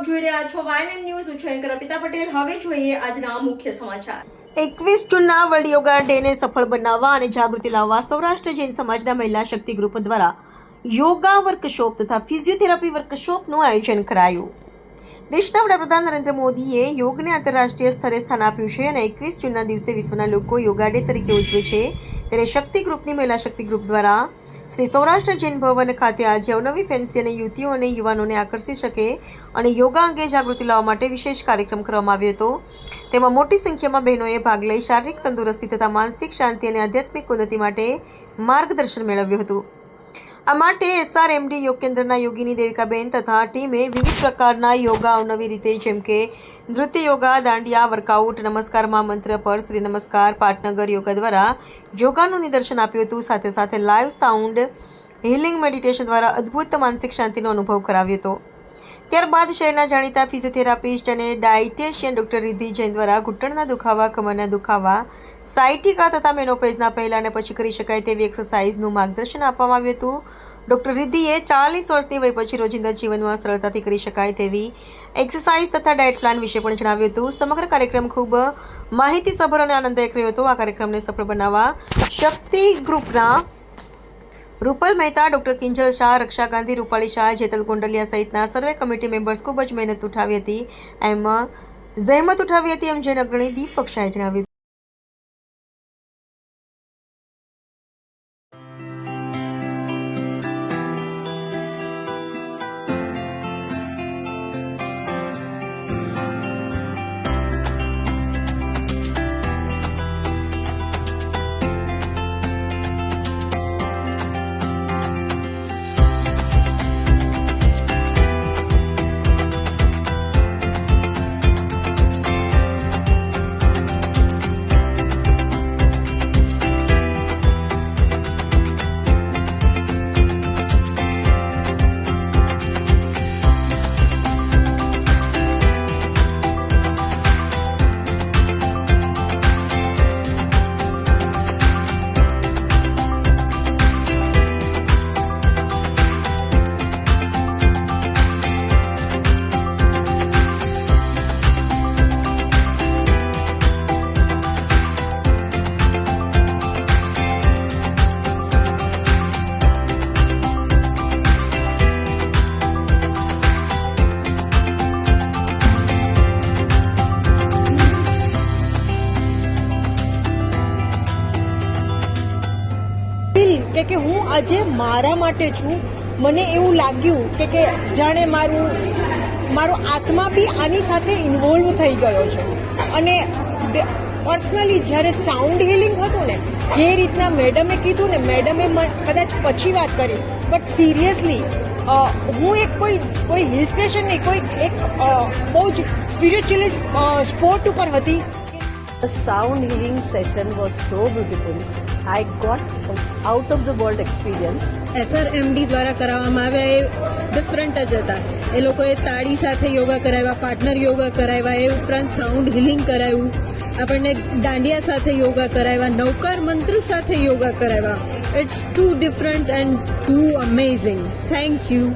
જોઈ રહ્યા છો વાયએનએન ન્યૂઝ. હું છું એન્કર અર્પિતા પટેલ. હવે જોઈએ આજના મુખ્ય સમાચાર. 21 જૂનના વર્લ્ડ યોગા ડેને સફળ બનાવવા અને જાગૃતિ લાવવા સૌરાષ્ટ્ર જૈન સમાજના મહિલા શક્તિ ગ્રુપ દ્વારા યોગા વર્કશોપ તથા ફિઝિયોથેરાપી વર્કશોપનું આયોજન કરાયું. દેશના વડાપ્રધાન નરેન્દ્ર મોદીએ યોગને આંતરરાષ્ટ્રીય સ્તરે સ્થાન આપ્યું છે અને 21 જૂનના દિવસે વિશ્વના લોકો યોગા ડે તરીકે ઉજવે છે. ત્યારે શક્તિ ગ્રુપની મહિલા શક્તિ ગ્રુપ દ્વારા શ્રી સૌરાષ્ટ્ર જૈન ભવન ખાતે આજે અવનવી ફેન્સી અને યુવતીઓ અને યુવાનોને આકર્ષી શકે અને યોગા અંગે જાગૃતિ લાવવા માટે વિશેષ કાર્યક્રમ કરવામાં આવ્યો હતો. તેમાં મોટી સંખ્યામાં બહેનોએ ભાગ લઈ શારીરિક તંદુરસ્તી તથા માનસિક શાંતિ અને આધ્યાત્મિક ઉન્નતિ માટે માર્ગદર્શન મેળવ્યું હતું. આ માટે SRMD યોગ કેન્દ્રના યોગીની દેવિકાબેન તથા ટીમે વિવિધ પ્રકારના યોગા અવનવી રીતે જેમ કે નૃત્ય યોગા, દાંડિયા, વર્કઆઉટ, નમસ્કારમાં મંત્ર પર શ્રી નમસ્કાર, પાટનગર યોગા દ્વારા યોગાનું નિદર્શન આપ્યું હતું. સાથે સાથે લાઈવ સાઉન્ડ હિલિંગ મેડિટેશન દ્વારા અદ્ભુત માનસિક શાંતિનો અનુભવ કરાવ્યો હતો. ત્યારબાદ શહેરના જાણીતા ફિઝિયોથેરાપિસ્ટ અને ડાયટિશિયન ડૉક્ટર રિદ્ધિ જૈન દ્વારા ઘૂંટણના દુખાવા, કમરના દુખાવા, સાયટિકા તથા મેનોપેઝના પહેલાં અને પછી કરી શકાય તેવી એક્સરસાઇઝનું માર્ગદર્શન આપવામાં આવ્યું હતું. ડૉક્ટર રિદ્ધિએ 40 વર્ષની વય પછી રોજિંદા જીવનમાં સરળતાથી કરી શકાય તેવી એક્સરસાઇઝ તથા ડાયટ પ્લાન વિશે પણ જણાવ્યું હતું. સમગ્ર કાર્યક્રમ ખૂબ માહિતીસભર અને આનંદદાયક રહ્યો હતો. આ કાર્યક્રમને સફળ બનાવવા શક્તિ ગ્રુપના રૂપલ મહેતા, ડૉક્ટર કિંજલ શાહ, રક્ષા ગાંધી, રૂપાળી શાહ, જેતલ ગોંડલિયા સહિતના સર્વે કમિટી મેમ્બર્સ ખૂબ જ મહેનત ઉઠાવી હતી એમ જહેમત ઉઠાવી હતી એમ જૈન અગ્રણી દીપક શાહે જણાવ્યું. કે હું આજે મારા માટે છું. મને એવું લાગ્યું કે જાણે મારો આત્મા બી આની સાથે ઇન્વોલ્વ થઈ ગયો છે. અને પર્સનલી જ્યારે સાઉન્ડ હિલિંગ હતું ને, જે રીતના મેડમે કીધું ને, મેડમે કદાચ પછી વાત કરી, બટ સિરિયસલી હું એક કોઈ હિલ સ્ટેશન નહીં, કોઈ એક બહુ જ સ્પિરિચ્યુઅલ સ્પોર્ટ ઉપર હતી. The sound healing session was so beautiful. I got out of the world experience. SRMD દ્વારા કરાવવામાં આવ્યા એ ડિફરન્ટ જ હતા. એ લોકોએ તાળી સાથે યોગા કરાવ્યા, પાર્ટનર યોગા કરાવ્યા, એ ઉપરાંત સાઉન્ડ હિલિંગ કરાવ્યું, આપણને દાંડિયા સાથે યોગા કરાવ્યા, નવકાર મંત્ર સાથે યોગા કરાવ્યા. It's too different and too amazing. Thank you.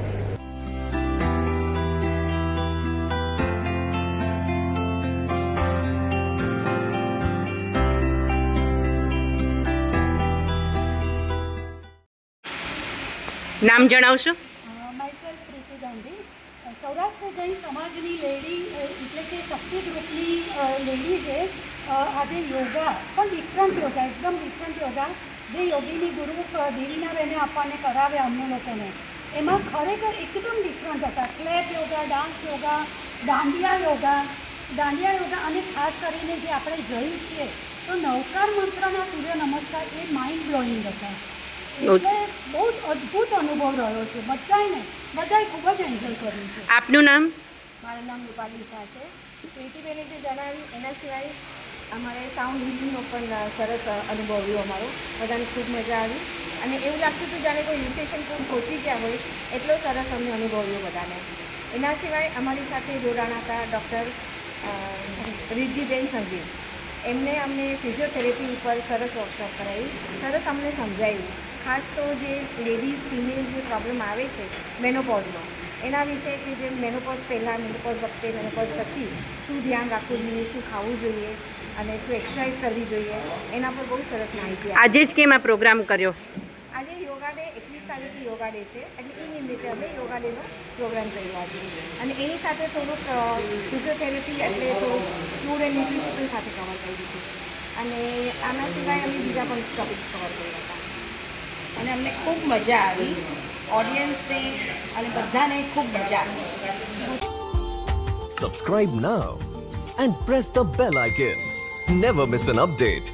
નામ જણાવશો? માયસેલ્ફ પ્રીતિ ગાંધી. સૌરાષ્ટ્ર જૈન સમાજની લેડી એટલે કે શક્તિ ગ્રુપની લેડીઝે આજે યોગા પણ ડિફરન્ટ યોગા, એકદમ ડિફરન્ટ યોગા, જે યોગીની ગુરુ દેવીનાબેને આપણને કરાવ્યા અમને લોકોને, એમાં ખરેખર એકદમ ડિફરન્ટ હતા. ક્લેપ યોગા, ડાન્સ યોગા, દાંડિયા યોગા અને ખાસ કરીને જે આપણે જૈન છીએ તો નવકાર મંત્રના સૂર્ય નમસ્કાર એ માઇન્ડ બ્લોઈંગ હતા. એટલે બહુ જ અદ્ભુત અનુભવ રહ્યો છે. બધાએ ખૂબ જ એન્જોય કર્યું છે. આપનું નામ? મારું નામ રૂપાલી શાહ છે. પ્રીતિબેને જે જણાવ્યું એના સિવાય અમારે સાઉન્ડ હિલિંગનો પણ સરસ અનુભવ રહ્યો અમારો. બધાને ખૂબ મજા આવી અને એવું લાગતું હતું જાણે કોઈ હિલ સ્ટેશન પર પહોંચી ગયા હોય, એટલો સરસ અમને અનુભવ રહ્યો બધાને. એના સિવાય અમારી સાથે જોડાણા હતા ડૉક્ટર રિદ્ધિબેન સંઘવી. એમને અમને ફિઝિયોથેરેપી ઉપર સરસ વર્કશોપ કરાવી, સરસ અમને સમજાવ્યું. ખાસ તો જે લેડીઝ ફિમેલ જે પ્રોબ્લેમ આવે છે મેનોપોઝનો, એના વિશે કે જે મેનોપોઝ પહેલાં, મેનોપોઝ વખતે, મેનોપોઝ પછી શું ધ્યાન રાખવું જોઈએ, શું ખાવું જોઈએ અને શું એક્સરસાઇઝ કરવી જોઈએ, એના પર બહુ સરસ માહિતી આપી. આજે જ કેમ આ પ્રોગ્રામ કર્યો? આજે યોગા ડે 21 તારીખે યોગા ડે છે, એટલે એ નિમિત્તે અમે યોગા ડેનો પ્રોગ્રામ કર્યો આજે. અને એની સાથે થોડુંક ફિઝિયોથેરેપી એટલે થોડુંક ફૂડ એન્ડ ન્યુટ્રિશન સાથે કવર કરી દીધું. અને આના સિવાય અમે બીજા પણ ટોપિક્સ કવર કર્યા હતા. અને અમને ખૂબ મજા આવી, ઓડિયન્સને અને બધાને ખૂબ મજા આવી છે. Subscribe now and press the bell icon. Never miss an update.